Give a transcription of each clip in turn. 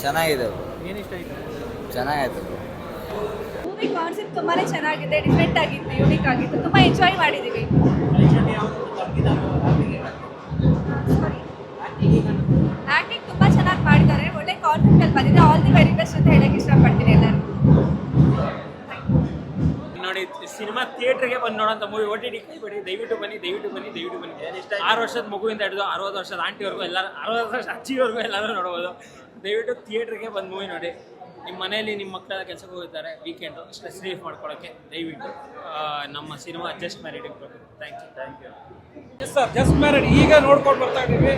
ಚೆನ್ನಾಗಿದೆ ಏನು ಇಷ್ಟ ಆಯಿತು? ಚೆನ್ನಾಗಾಯ್ತು. ಮೂವಿ ಕಾನ್ಸೆಪ್ಟ್ ತುಂಬಾನೇ ಚೆನ್ನಾಗಿದೆ, ಡಿಫ್ರೆಂಟ್ ಆಗಿತ್ತು, ಯೂನಿಕ್ ಆಗಿತ್ತು, ತುಂಬಾ ಎಂಜಾಯ್ ಮಾಡಿದೀವಿ. ಆಕ್ಟಿಂಗ್ ತುಂಬಾ ಚೆನ್ನಾಗಿ ಮಾಡಿದ್ದಾರೆ, ಒಳ್ಳೆ ಕಾನ್ಸೆಪ್ಟ್ ಅಲ್ಲಿ ಬಂದಿದೆ. ಆಲ್ ದಿ ವೆರಿ ಬೆಸ್ಟ್ ಅಂತ ಹೇಳಕ್ ಇಷ್ಟಪಡ್ತೀನಿ ಎಲ್ಲರೂ. ನೋಡಿ, ಸಿನಿಮಾ ಥಿಯೇಟ್ರಿಗೆ ಬಂದು ನೋಡೋಂಥ ಮೂವಿ. OTT ಕೈಬಿಡಿ, ದಯವಿಟ್ಟು ಬನ್ನಿ. 6 ವರ್ಷದ ಮಗುವಿಂದ ಹಿಡಿದು 60 ವರ್ಷದ ಆಂಟಿವರೆಗೂ ಎಲ್ಲರೂ, 60 ವರ್ಷ ಅಜ್ಜಿವರೆಗೂ ಎಲ್ಲರೂ ನೋಡ್ಬೋದು. ದಯವಿಟ್ಟು ಥಿಯೇಟ್ರಿಗೆ ಬಂದು ಮೂವಿ ನೋಡಿ. ನಿಮ್ಮ ಮನೆಯಲ್ಲಿ ನಿಮ್ಮ ಮಕ್ಕಳೆಲ್ಲ ಕೆಲಸಕ್ಕೆ ಹೋಗಿದ್ದಾರೆ, ವೀಕೆಂಡು ಸ್ಟ್ರೆಸ್ ರಿಲೀಫ್ ಮಾಡ್ಕೊಳ್ಳೋಕ್ಕೆ ದಯವಿಟ್ಟು ನಮ್ಮ ಸಿನಿಮಾ ಜಸ್ಟ್ ಮ್ಯಾರಿಡಿಗೆ ಬರಬೇಕು. Thank you. Yes sir, just married ಈಗ ನೋಡ್ಕೊಂಡು ಬರ್ತಾ ಇದ್ದೀವಿ.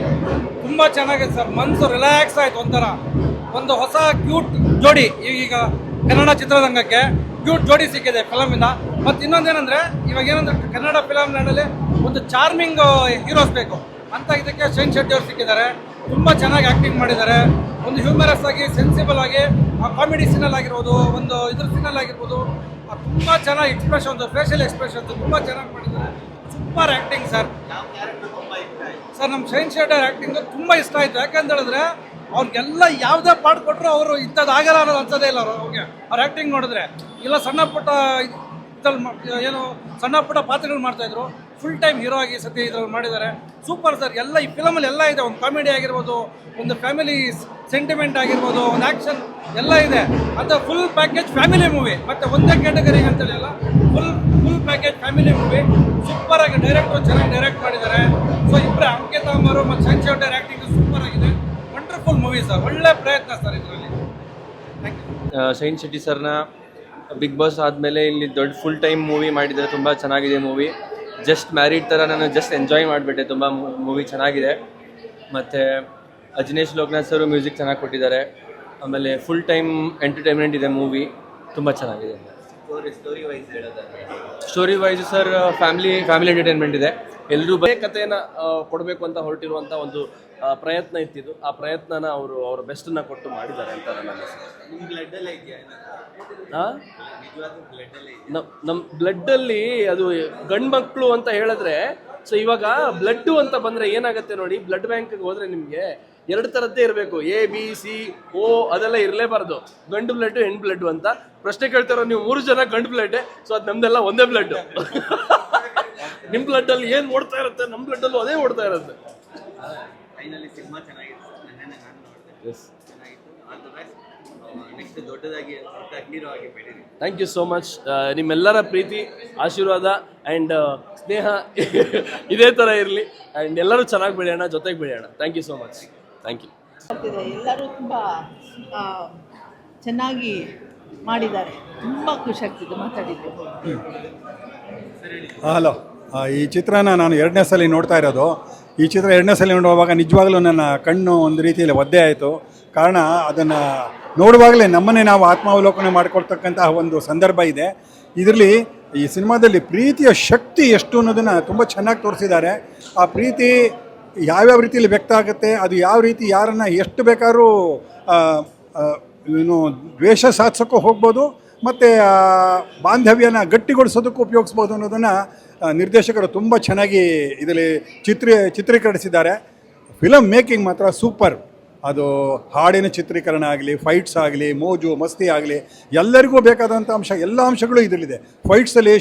ತುಂಬ ಚೆನ್ನಾಗಿದೆ ಸರ್, ಮನಸ್ಸು ರಿಲ್ಯಾಕ್ಸ್ ಆಯಿತು. ಒಂಥರ ಒಂದು ಹೊಸ ಕ್ಯೂಟ್ ಜೋಡಿ ಈಗ ಕನ್ನಡ ಚಿತ್ರರಂಗಕ್ಕೆ ಕ್ಯೂಟ್ ಜೋಡಿ ಸಿಕ್ಕಿದೆ ಫಿಲಮಿಂದ. ಮತ್ತು ಇನ್ನೊಂದೇನೆಂದರೆ, ಇವಾಗ ಏನಂದ್ರೆ ಕನ್ನಡ ಫಿಲಮ್ ಲ್ಯಾಂಡಲ್ಲಿ ಒಂದು ಚಾರ್ಮಿಂಗ್ ಹೀರೋಸ್ ಬೇಕು ಅಂತ ಇದಕ್ಕೆ ಶೈನ್ ಶೆಟ್ಟಿ ಅವ್ರು ಸಿಕ್ಕಿದ್ದಾರೆ. ತುಂಬ ಚೆನ್ನಾಗಿ ಆ್ಯಕ್ಟಿಂಗ್ ಮಾಡಿದ್ದಾರೆ. ಒಂದು ಹ್ಯೂಮರಸ್ ಆಗಿ, ಸೆನ್ಸಿಬಲ್ ಆಗಿ, ಆ ಕಾಮಿಡಿ ಸೀನಲ್ಲಿ ಆಗಿರ್ಬೋದು, ಒಂದು ಇದ್ರ ಸೀನಲ್ಲಿ ಆಗಿರ್ಬೋದು, ತುಂಬ ಚೆನ್ನಾಗಿ ಎಕ್ಸ್ಪ್ರೆಷನ್, ಫೇಶಿಯಲ್ ಎಕ್ಸ್ಪ್ರೆಷನ್ಸ್ ತುಂಬ ಚೆನ್ನಾಗಿ ಮಾಡಿದ್ದಾರೆ. Super acting sir. ನಮ್ಮ ಶೈನ್ ಶೆಟ್ಟಿ ಅವ್ರ ಆ್ಯಕ್ಟಿಂಗು ತುಂಬ ಇಷ್ಟ ಆಯಿತು. ಯಾಕಂತ ಹೇಳಿದ್ರೆ ಅವ್ರಿಗೆಲ್ಲ ಯಾವುದೇ ಪಾಠ ಕೊಟ್ಟರು ಅವರು ಇಂಥದ್ದು ಆಗಲ್ಲ ಅನ್ನೋದು ಅನ್ಸೋದೇ ಇಲ್ಲ ಅವ್ರಿಗೆ. ಅವ್ರ ಆ್ಯಕ್ಟಿಂಗ್ ನೋಡಿದ್ರೆ ಇಲ್ಲ ಸಣ್ಣ ಪುಟ್ಟ ಏನು ಸಣ್ಣ ಪುಟ್ಟ ಪಾತ್ರಗಳು ಮಾಡ್ತಾಯಿದ್ರು, ಫುಲ್ ಟೈಮ್ ಹೀರೋ ಆಗಿ ಸದ್ಯ ಇದ್ರಲ್ಲಿ ಮಾಡಿದ್ದಾರೆ. Super sir. ಎಲ್ಲ ಈ ಫಿಲಮಲ್ಲಿ ಎಲ್ಲ ಇದೆ. ಒಂದು ಕಾಮಿಡಿ ಆಗಿರ್ಬೋದು, ಒಂದು ಫ್ಯಾಮಿಲಿ ಸೆಂಟಿಮೆಂಟ್ ಆಗಿರ್ಬೋದು, ಒಂದು ಆ್ಯಕ್ಷನ್ ಎಲ್ಲ ಇದೆ. ಅಂತ ಫುಲ್ ಪ್ಯಾಕೇಜ್ ಫ್ಯಾಮಿಲಿ ಮೂವಿ. ಮತ್ತು ಒಂದೇ ಕ್ಯಾಟಗರಿಗೆ ಅಂತೇಳಿ ಅಲ್ಲ, ಫುಲ್ ಪ್ಯಾಕೇಜ್ ಫ್ಯಾಮಿಲಿ ಮೂವಿ. ಸೂಪರಾಗಿ ಡೈರೆಕ್ಟ್ರು ಚೆನ್ನಾಗಿ ಡೈರೆಕ್ಟ್ ಮಾಡಿದ್ದಾರೆ. ಸೊ ಇಬ್ಬರೇ ಅಂಕಿತ ಅಮರು ಮತ್ತು ಶೈನ್ ಶೆಟ್ಟಿ ಆ್ಯಕ್ಟಿಂಗ್ ಸೂಪರ್ ಆಗಿದೆ. Wonderful movie sir. ಒಳ್ಳೆ ಪ್ರಯತ್ನ ಸರ್ ಇದರಲ್ಲಿ. Thank you. ಶೈನ್ ಶೆಟ್ಟಿ ಸರ್ನ ಬಿಗ್ ಬಾಸ್ ಆದಮೇಲೆ ಇಲ್ಲಿ ದೊಡ್ಡ ಫುಲ್ ಟೈಮ್ ಮೂವಿ ಮಾಡಿದರೆ ತುಂಬ ಚೆನ್ನಾಗಿದೆ ಮೂವಿ. ಜಸ್ಟ್ ಮ್ಯಾರಿಡ್ ಥರ ನಾನು ಜಸ್ಟ್ ಎಂಜಾಯ್ ಮಾಡಿಬಿಟ್ಟೆ. ತುಂಬ ಮೂವಿ ಚೆನ್ನಾಗಿದೆ. ಮತ್ತು ಅಜನೀಶ್ ಲೋಕನಾಥ್ ಸರು ಮ್ಯೂಸಿಕ್ ಚೆನ್ನಾಗಿ ಕೊಟ್ಟಿದ್ದಾರೆ. ಆಮೇಲೆ ಫುಲ್ ಟೈಮ್ ಎಂಟರ್ಟೈನ್ಮೆಂಟ್ ಇದೆ ಮೂವಿ. ತುಂಬ ಚೆನ್ನಾಗಿದೆ. Story wise sir family entertainment ಇದೆ. ಎಲ್ಲರೂ ಬರೀ ಕಥೆಯನ್ನು ಕೊಡಬೇಕು ಅಂತ ಹೊರಟಿರುವಂಥ ಒಂದು ಪ್ರಯತ್ನ ಇತ್ತಿದ್ದು. ಆ ಪ್ರಯತ್ನನ ಅವರು ಅವರ ಬೆಸ್ಟನ್ನು ಕೊಟ್ಟು ಮಾಡಿದ್ದಾರೆ ಅಂತ ನನ್ನ ನಮ್ಮ ಬ್ಲಡ್ಡಲ್ಲಿ ಅದು ಗಂಡು ಮಕ್ಕಳು ಅಂತ ಹೇಳಿದ್ರೆ, ಸೊ ಇವಾಗ ಬ್ಲಡ್ಡು ಅಂತ ಬಂದರೆ ಏನಾಗುತ್ತೆ ನೋಡಿ, ಬ್ಲಡ್ ಬ್ಯಾಂಕ್ಗೆ ಹೋದರೆ ನಿಮಗೆ 2 ಥರದ್ದೇ ಇರಬೇಕು. ABC O ಅದೆಲ್ಲ ಇರಲೇಬಾರ್ದು. ಗಂಡು ಬ್ಲಡ್ಡು, ಹೆಣ್ಣು ಬ್ಲಡ್ಡು ಅಂತ ಪ್ರಶ್ನೆ ಕೇಳ್ತಾರೋ ನೀವು. 3 ಜನ ಗಂಡು ಬ್ಲಡ್ಡೆ. ಸೊ ಅದು ನಮ್ದೆಲ್ಲ ಒಂದೇ ಬ್ಲಡ್ಡು. ನಿಮ್ಮ ಬ್ಲಡ್ಡಲ್ಲಿ ಏನು ಓಡ್ತಾ ಇರುತ್ತೆ, ನಮ್ಮ ಬ್ಲಡ್ಡಲ್ಲೂ ಅದೇ ಓಡ್ತಾ ಇರುತ್ತೆ. Thank you so much. ನಿಮ್ಮೆಲ್ಲರ ಪ್ರೀತಿ, ಆಶೀರ್ವಾದ ಆ್ಯಂಡ್ ಸ್ನೇಹ ಇದೇ ಥರ ಇರಲಿ. ಆ್ಯಂಡ್ ಎಲ್ಲರೂ ಚೆನ್ನಾಗಿ ಬೆಳೆಯೋಣ, ಜೊತೆಗೆ ಬೆಳೆಯೋಣ. Thank you so much. Thank you. ಎಲ್ಲರೂ ತುಂಬ ಚೆನ್ನಾಗಿ ಮಾಡಿದ್ದಾರೆ. ತುಂಬ ಖುಷಿ ಆಗ್ತಿದೆ ಮಾತಾಡಿದ್ದು. ಹಲೋ, ಈ ಚಿತ್ರನ ನಾನು 2ನೇ ಸಲ ನೋಡ್ತಾ ಇರೋದು. ಈ ಚಿತ್ರ 2ನೇ ಸಲ ನೋಡುವಾಗ ನಿಜವಾಗ್ಲೂ ನನ್ನ ಕಣ್ಣು ಒಂದು ರೀತಿಯಲ್ಲಿ ಒದ್ದೆ ಆಯಿತು. ಕಾರಣ ಅದನ್ನು ನೋಡುವಾಗಲೇ ನಮ್ಮನ್ನೇ ನಾವು ಆತ್ಮಾವಲೋಕನೆ ಮಾಡಿಕೊಳ್ತಕ್ಕಂತಹ ಒಂದು ಸಂದರ್ಭ ಇದೆ ಇದರಲ್ಲಿ. ಈ ಸಿನಿಮಾದಲ್ಲಿ ಪ್ರೀತಿಯ ಶಕ್ತಿ ಎಷ್ಟು ಅನ್ನೋದನ್ನು ತುಂಬ ಚೆನ್ನಾಗಿ ತೋರಿಸಿದ್ದಾರೆ. ಆ ಪ್ರೀತಿ ಯಾವ್ಯಾವ ರೀತಿಯಲ್ಲಿ ವ್ಯಕ್ತ ಆಗುತ್ತೆ, ಅದು ಯಾವ ರೀತಿ ಯಾರನ್ನು ಎಷ್ಟು ಬೇಕಾದ್ರೂ ಏನು ದ್ವೇಷ ಸಾಧಿಸೋಕ್ಕೂ ಹೋಗ್ಬೋದು, ಮತ್ತು ಬಾಂಧವ್ಯನ ಗಟ್ಟಿಗೊಳಿಸೋದಕ್ಕೂ ಉಪಯೋಗಿಸ್ಬೋದು ಅನ್ನೋದನ್ನು ನಿರ್ದೇಶಕರು ತುಂಬ ಚೆನ್ನಾಗಿ ಇದರಲ್ಲಿ ಚಿತ್ರೀಕರಿಸಿದ್ದಾರೆ. ಫಿಲಮ್ ಮೇಕಿಂಗ್ ಮಾತ್ರ ಸೂಪರ್. ಅದು ಹಾಡಿನ ಚಿತ್ರೀಕರಣ ಆಗಲಿ, ಫೈಟ್ಸ್ ಆಗಲಿ, ಮೋಜು ಮಸ್ತಿ ಆಗಲಿ, ಎಲ್ಲರಿಗೂ ಬೇಕಾದಂಥ ಎಲ್ಲ ಅಂಶಗಳು ಇದರಲ್ಲಿದೆ. ಫೈಟ್ಸಲ್ಲಿ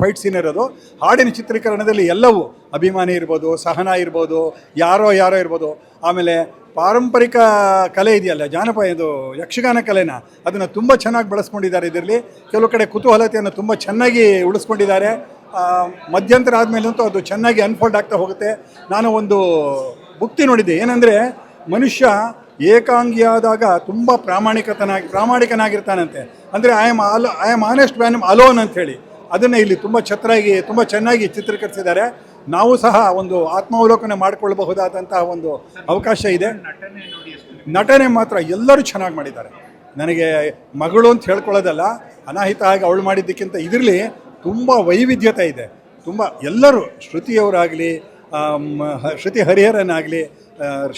ಫೈಟ್ ಸೀನ್ ಇರೋದು, ಹಾಡಿನ ಚಿತ್ರೀಕರಣದಲ್ಲಿ ಎಲ್ಲವೂ, ಅಭಿಮಾನಿ ಇರ್ಬೋದು, ಸಹನಾ ಇರ್ಬೋದು, ಯಾರೋ ಇರ್ಬೋದು. ಆಮೇಲೆ ಪಾರಂಪರಿಕ ಕಲೆ ಇದೆಯಲ್ಲ, ಇದು ಯಕ್ಷಗಾನ ಕಲೆನ, ಅದನ್ನು ತುಂಬ ಚೆನ್ನಾಗಿ ಬೆಳೆಸ್ಕೊಂಡಿದ್ದಾರೆ ಇದರಲ್ಲಿ. ಕೆಲವು ಕಡೆ ಕುತೂಹಲತೆಯನ್ನು ತುಂಬ ಚೆನ್ನಾಗಿ ಉಳಿಸ್ಕೊಂಡಿದ್ದಾರೆ. ಮಧ್ಯಂತರ ಆದಮೇಲಂತೂ ಅದು ಚೆನ್ನಾಗಿ ಅನ್ಫೋಲ್ಡ್ ಆಗ್ತಾ ಹೋಗುತ್ತೆ. ನಾನು ಒಂದು ಭುಕ್ತಿ ನೋಡಿದ್ದೆ, ಏನಂದರೆ ಮನುಷ್ಯ ಏಕಾಂಗಿಯಾದಾಗ ತುಂಬ ಪ್ರಾಮಾಣಿಕನಾಗಿರ್ತಾನಂತೆ. ಅಂದರೆ I am honest man alone ಅಂಥೇಳಿ, ಅದನ್ನು ಇಲ್ಲಿ ತುಂಬ ಚೆನ್ನಾಗಿ ಚಿತ್ರೀಕರಿಸಿದ್ದಾರೆ. ನಾವು ಸಹ ಒಂದು ಆತ್ಮಾವಲೋಕನೆ ಮಾಡಿಕೊಳ್ಳಬಹುದಾದಂತಹ ಒಂದು ಅವಕಾಶ ಇದೆ. ನಟನೆ ಮಾತ್ರ ಎಲ್ಲರೂ ಚೆನ್ನಾಗಿ ಮಾಡಿದ್ದಾರೆ. ನನಗೆ ಮಗಳು ಅಂತ ಹೇಳ್ಕೊಳ್ಳೋದಲ್ಲ, ಅನಾಹಿತ ಆಗಿ ಅವಳು ಮಾಡಿದ್ದಕ್ಕಿಂತ ಇದರಲ್ಲಿ ತುಂಬ ವೈವಿಧ್ಯತೆ ಇದೆ. ತುಂಬ ಎಲ್ಲರೂ, ಶ್ರುತಿಯವರಾಗಲಿ, ಶ್ರುತಿ ಹರಿಹರನಾಗಲಿ,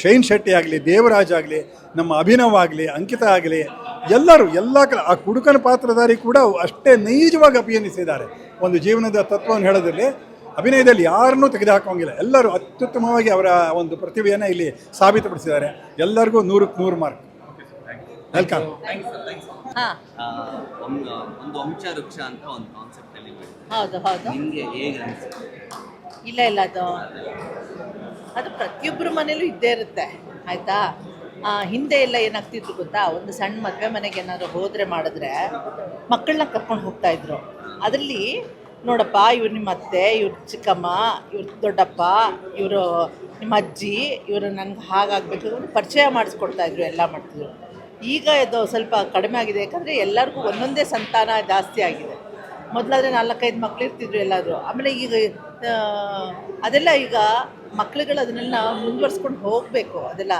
ಶೈನ್ ಶೆಟ್ಟಿ ಆಗಲಿ, ದೇವರಾಜ್ ಆಗಲಿ, ನಮ್ಮ ಅಭಿನವ್ ಆಗಲಿ, ಅಂಕಿತ ಆಗಲಿ, ಎಲ್ಲರೂ ಆ ಕುಡುಕನ ಪಾತ್ರಧಾರಿ ಕೂಡ ಅಷ್ಟೇ ನೈಜವಾಗಿ ಅಭಿನಯಿಸಿದ್ದಾರೆ. ಒಂದು ಜೀವನದ ತತ್ವವನ್ನು ಹೇಳೋದ್ರಲ್ಲಿ ಅಭಿನಯದಲ್ಲಿ ಯಾರನ್ನೂ ತೆಗೆದುಹಾಕೋಂಗಿಲ್ಲ. ಎಲ್ಲರೂ ಅತ್ಯುತ್ತಮವಾಗಿ ಅವರ ಒಂದು ಪ್ರತಿಭೆಯನ್ನು ಇಲ್ಲಿ ಸಾಬೀತುಪಡಿಸಿದ್ದಾರೆ. ಎಲ್ಲರಿಗೂ 100ಕ್ಕೆ 100 ಮಾರ್ಕ್. ವೆಲ್ಕಮ್. ಹಾಂ ಒಂದು ವಂಶ ವೃಕ್ಷ ಅಂತ ಒಂದು ಕಾನ್ಸೆಪ್ಟ್ ಅಲ್ಲಿ ಮಾಡಿದ್ದಾರೆ. ಹೌದು ನಿಮ್ಗೆ ಹೇಗೆ ಅನಿಸುತ್ತೆ? ಇಲ್ಲ ಅದು ಪ್ರತಿಯೊಬ್ಬರ ಮನೇಲೂ ಇದ್ದೇ ಇರುತ್ತೆ ಆಯಿತಾ. ಹಿಂದೆ ಎಲ್ಲ ಏನಾಗ್ತಿದ್ರು ಗೊತ್ತಾ, ಒಂದು ಸಣ್ಣ ಮದುವೆ ಮನೆಗೆ ಏನಾದ್ರು ಹೋದರೆ ಮಾಡಿದ್ರೆ ಮಕ್ಕಳನ್ನ ಕರ್ಕೊಂಡು ಹೋಗ್ತಾಯಿದ್ರು. ಅದರಲ್ಲಿ ನೋಡಪ್ಪ, ಇವ್ರು ನಿಮ್ಮ ಅತ್ತೆ, ಇವ್ರ ಚಿಕ್ಕಮ್ಮ, ಇವ್ರ ದೊಡ್ಡಪ್ಪ, ಇವರು ನಿಮ್ಮ ಅಜ್ಜಿ, ಇವರು ನನಗೆ ಹಾಗಾಗಬೇಕು ಅಂತ ಪರಿಚಯ ಮಾಡಿಸ್ಕೊಡ್ತಾಯಿದ್ರು, ಎಲ್ಲ ಮಾಡ್ತಿದ್ರು. ಈಗ ಇದು ಸ್ವಲ್ಪ ಕಡಿಮೆ ಆಗಿದೆ, ಯಾಕಂದರೆ ಎಲ್ಲರಿಗೂ ಒಂದೊಂದೇ ಸಂತಾನ ಜಾಸ್ತಿ ಆಗಿದೆ. ಮೊದಲಾದರೆ 4-5 ಮಕ್ಳು ಇರ್ತಿದ್ರು ಎಲ್ಲರೂ. ಆಮೇಲೆ ಈಗ ಅದೆಲ್ಲ ಈಗ ಮಕ್ಳುಗಳು ಅದನ್ನೆಲ್ಲ ಮುಂದುವರ್ಸ್ಕೊಂಡು ಹೋಗಬೇಕು, ಅದೆಲ್ಲ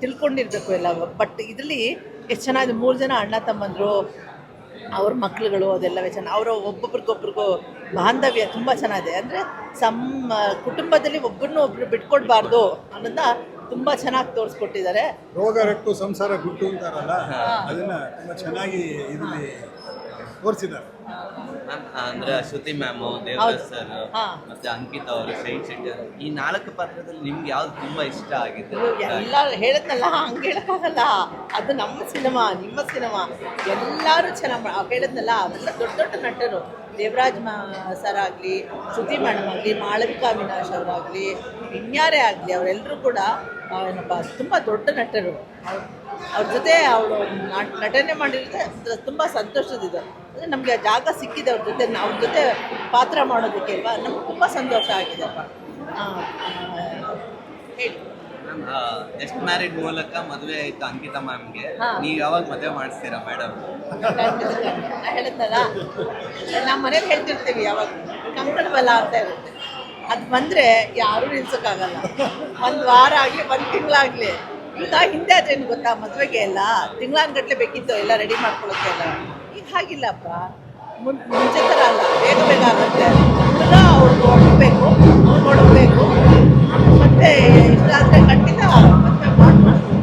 ತಿಳ್ಕೊಂಡಿರ್ಬೇಕು ಎಲ್ಲ. ಬಟ್ ಇದರಲ್ಲಿ ಎಷ್ಟು ಚೆನ್ನಾಗಿದೆ, 3 ಜನ ಅಣ್ಣ ತಮ್ಮಂದರು, ಅವ್ರ ಮಕ್ಳುಗಳು, ಅದೆಲ್ಲವೇ ಚೆನ್ನಾಗಿ. ಅವರು ಒಬ್ಬೊಬ್ರಿಗೊಬ್ರಿಗೂ ಬಾಂಧವ್ಯ ತುಂಬ ಚೆನ್ನಾಗಿದೆ. ಅಂದರೆ ಕುಟುಂಬದಲ್ಲಿ ಒಬ್ಬರನ್ನೂ ಒಬ್ಬರು ಬಿಟ್ಕೊಡ್ಬಾರ್ದು ಅನ್ನೋದನ್ನ ತುಂಬ ಚೆನ್ನಾಗಿ ತೋರಿಸ್ಕೊಟ್ಟಿದ್ದಾರೆ. ರೋಗ ರಟ್ಟು ಸಂಸಾರ ಗುಟ್ಟು ಅಂತಾರಲ್ಲ, ಅದನ್ನ ತುಂಬ ಚೆನ್ನಾಗಿ ಇದರಲ್ಲಿ ತೋರಿಸಿದ್ದಾರೆ. ಅಂದ್ರೆ ಶ್ರುತಿ ಮ್ಯಾಮ್, ದೇವರಾಜ್ ಸರ್, ಮತ್ತೆ ಅಂಕಿತಾ ಅವರು, ಶೈನ್ ಶೆಟ್ಟಿ ಅವರು, ಈ 4 ಪಾತ್ರದಲ್ಲಿ ನಿಮ್ಗೆ ಯಾವ್ದು ತುಂಬಾ ಇಷ್ಟ ಆಗಿದೆ? ಎಲ್ಲ ಹೇಳಿದ್ನಲ್ಲ, ಹಂಗೆ ಹೇಳೋಕ್ಕಾಗಲ್ಲ. ಅದು ನಮ್ಮ ಸಿನಿಮಾ, ನಿಮ್ಮ ಸಿನಿಮಾ, ಎಲ್ಲರೂ ಚೆನ್ನಾಗಿ ಹೇಳಿದ್ನಲ್ಲ. ಅವೆಲ್ಲ ದೊಡ್ಡ ದೊಡ್ಡ ನಟರು, ದೇವರಾಜ್ ಸರ್ ಆಗಲಿ, ಶ್ರುತಿ ಮೇಡಮ್ ಆಗಲಿ, ಮಾಳವಿಕಾ ಅವಿನಾಶ್ ಅವರಾಗಲಿ, ಇನ್ಯಾರೇ ಆಗಲಿ, ಅವರೆಲ್ಲರೂ ಕೂಡ ಏನಪ್ಪ ತುಂಬ ದೊಡ್ಡ ನಟರು. ಅವ್ರ ಜೊತೆ ಅವಳು ನಟನೆ ಮಾಡಿರೋದು ತುಂಬ ಸಂತೋಷದಿದೆ. ಅಂದರೆ ನಮಗೆ ಜಾಗ ಸಿಕ್ಕಿದೆ ಅವ್ರ ಜೊತೆ ಪಾತ್ರ ಮಾಡೋದಕ್ಕೆ ಅಲ್ವಾ, ನಮ್ಗೆ ತುಂಬ ಸಂತೋಷ ಆಗಿದೆಪ್ಪ. ಹೇಳಿ. ಜಸ್ಟ್ ಮ್ಯಾರಿಡ್ ಮೂಲಕ ಮದುವೆ ಆಯ್ತು ಅಂಕಿತಾ ಮ್ಯಾಮ್ಗೆ, ನೀವು ಯಾವಾಗ ಮದುವೆ ಮಾಡಿಸ್ತೀರಾ ಮೇಡಮ್? ನಾ ಹೇಳಿದ್ನಲ್ಲ, ನಮ್ಮ ಮನೇಲಿ ಹೇಳ್ತಿರ್ತೀವಿ ಯಾವಾಗ ಕಂಕಣ ಬಲ ಅಂತ ಇರುತ್ತೆ. ಅದು ಬಂದರೆ ಯಾರೂ ನಿಲ್ಸೋಕ್ಕಾಗಲ್ಲ. 1 ವಾರ ಆಗಲಿ 1 ತಿಂಗಳಾಗಲಿ. ಈಗ ಹಿಂದೆ ಅದೇನು ಗೊತ್ತಾ, ಮದುವೆಗೆ ಎಲ್ಲ ತಿಂಗಳಾನ್ಗಟ್ಲೆ ಬೇಕಿತ್ತು ಎಲ್ಲ ರೆಡಿ ಮಾಡ್ಕೊಳ್ಳೋಕ್ಕೆ ಎಲ್ಲ. ಈಗ ಹಾಗಿಲ್ಲಪ್ಪ, ಮುಂಚೆ ಥರ ಅಲ್ಲ, ಬೇಗ ಬೇಗ ಆಗುತ್ತೆ. ಹುಡುಗ ಅವ್ರಿಗೆ ಹೊಡಬೇಕು, ನೋಡಬೇಕು, ಮತ್ತೆ ಇಷ್ಟಾದರೆ ಖಂಡಿತ ಮದುವೆ ಮಾಡಬೇಕು.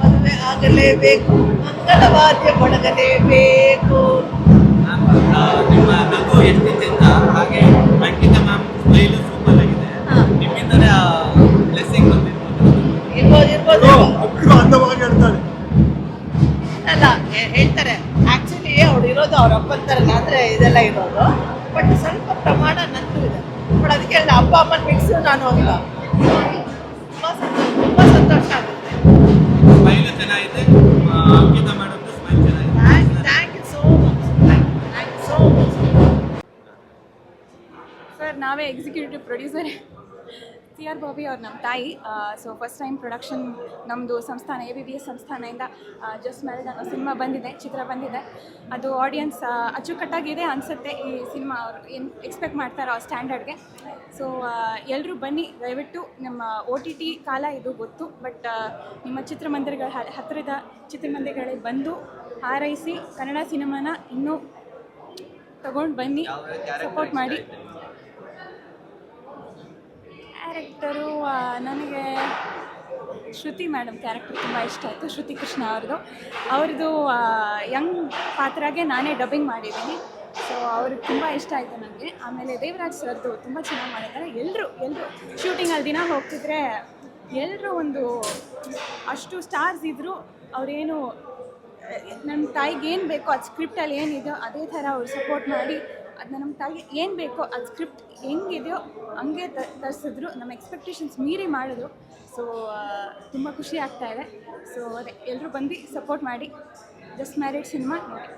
ಮದುವೆ ಆಗಲೇಬೇಕು, ಮಂಗಳವಾದ್ಯ ಮೊಳಗಲೇಬೇಕು. ನಿಮ್ಮ ನಗು ಎಷ್ಟು ಚೆಂದ, ಹಾಗೆ ಅಂಕಿತಾ ಮ್ಯಾಮ್ ಸ್ಮೈಲು ಸೂಪರ್ ಆಗಿದೆ. ನಿಮ್ಮಿಂದಲೇ ಬ್ಲೆಸ್ಸಿಂಗ್ ಇರ್ಬೋದು. ಅಂದವಾಗಿ ಹೇಳ್ತಾಳೆ. ಅಲ್ಲ, ಹೇಳ್ತಾರೆ ಆ್ಯಕ್ಚುಲಿ ಅವಳು ಇರೋದು ಅವ್ರ ಅಪ್ಪನ ಥರಲ್ಲ, ಅಂದರೆ ಇದೆಲ್ಲ ಇರೋದು. ಬಟ್ ಸ್ವಲ್ಪ ಪ್ರಮಾಣ ನಂದು ಇದೆ. ಬಟ್ ಅದಕ್ಕೆ ಹೇಳಿದೆ, ಅಪ್ಪ ಅಮ್ಮನ ಮಿಕ್ಸು ನಾನು ಅಂತ. ತುಂಬ ಸಂತೋಷ ಆಗುತ್ತೆ. ಸ್ಮೈಲು ಚೆನ್ನಾಗಿದೆ, ಅಂಕಿತಾ ಮೇಡಮ್ದು ಸ್ಮೈಲ್ ಚೆನ್ನಾಗಿದೆ. Thank you so much. Sir, ನಾವೇ ಎಕ್ಸಿಕ್ಯೂಟಿವ್ ಪ್ರೊಡ್ಯೂಸರ್ CR ಬಾಬಿ ಅವ್ರು ನಮ್ಮ ತಾಯಿ. ಸೊ ಫಸ್ಟ್ ಟೈಮ್ ಪ್ರೊಡಕ್ಷನ್ ನಮ್ಮದು ಸಂಸ್ಥಾನ ABBS ಸಂಸ್ಥಾನದಿಂದ ಜಸ್ಟ್ ಮ್ಯಾರಿಡ್ ಅನ್ನೋ ಸಿನಿಮಾ ಬಂದಿದೆ, ಚಿತ್ರ ಬಂದಿದೆ. ಅದು ಆಡಿಯನ್ಸ್ ಅಚ್ಚುಕಟ್ಟಾಗಿದೆ ಅನಿಸುತ್ತೆ. ಈ ಸಿನಿಮಾ ಅವರು ಏನು ಎಕ್ಸ್ಪೆಕ್ಟ್ ಮಾಡ್ತಾರೋ ಆ ಸ್ಟ್ಯಾಂಡರ್ಡ್ಗೆ. ಸೊ ಎಲ್ಲರೂ ಬನ್ನಿ, ದಯವಿಟ್ಟು. ನಮ್ಮ OTT ಕಾಲ ಇದು ಗೊತ್ತು, ಬಟ್ ನಿಮ್ಮ ಚಿತ್ರಮಂದಿರಗಳ ಹತ್ತಿರದ ಚಿತ್ರಮಂದಿರಗಳಿಗೆ ಬಂದು ಹಾರೈಸಿ ಕನ್ನಡ ಸಿನಿಮಾನ ಇನ್ನೂ ತಗೊಂಡು ಬನ್ನಿ, ಸಪೋರ್ಟ್ ಮಾಡಿ. ಕ್ಯಾರೆಕ್ಟರು ನನಗೆ ಶ್ರುತಿ ಮೇಡಮ್ ಕ್ಯಾರೆಕ್ಟರ್ ತುಂಬ ಇಷ್ಟ ಆಯಿತು. ಶ್ರುತಿ ಕೃಷ್ಣ ಅವ್ರದ್ದು ಯಂಗ್ ಪಾತ್ರಾಗೆ ನಾನೇ ಡಬ್ಬಿಂಗ್ ಮಾಡಿದ್ದೀನಿ. ಸೊ ಅವ್ರಿಗೆ ತುಂಬ ಇಷ್ಟ ಆಯಿತು ನನಗೆ. ಆಮೇಲೆ ದೇವರಾಜ್ ಸರ್ದು ತುಂಬ ಚೆನ್ನಾಗಿ ಮಾಡಿದ್ದಾರೆ. ಎಲ್ಲರೂ ಶೂಟಿಂಗಲ್ಲಿ ದಿನ ಹೋಗ್ತಿದ್ರೆ ಎಲ್ಲರೂ ಒಂದು ಅಷ್ಟು ಸ್ಟಾರ್ಸ್ ಇದ್ದರು. ಅವರೇನು ನಮ್ಮ ತಾಯಿಗೆ ಏನು ಬೇಕೋ ಅದು ಸ್ಕ್ರಿಪ್ಟಲ್ಲಿ ಏನಿದೆಯೋ ಅದೇ ಥರ ಅವ್ರು ಸಪೋರ್ಟ್ ಮಾಡಿ ಅದನ್ನ ನಮ್ಮ ತಾಯಿಗೆ ಏನು ಬೇಕೋ ಅದು ಸ್ಕ್ರಿಪ್ಟ್ ಹೆಂಗಿದೆಯೋ ಹಂಗೆ ತರಿಸಿದ್ರು. ನಮ್ಮ ಎಕ್ಸ್ಪೆಕ್ಟೇಷನ್ಸ್ ಮೀರಿ ಮಾಡಿದ್ರು. ಸೊ ತುಂಬ ಖುಷಿ ಆಗ್ತಾಯಿದೆ. ಸೊ ಅದೇ ಎಲ್ಲರೂ ಬಂದು ಸಪೋರ್ಟ್ ಮಾಡಿ. ಜಸ್ಟ್ ಮ್ಯಾರಿಡ್ ಸಿನಿಮಾ ನೋಡಿ.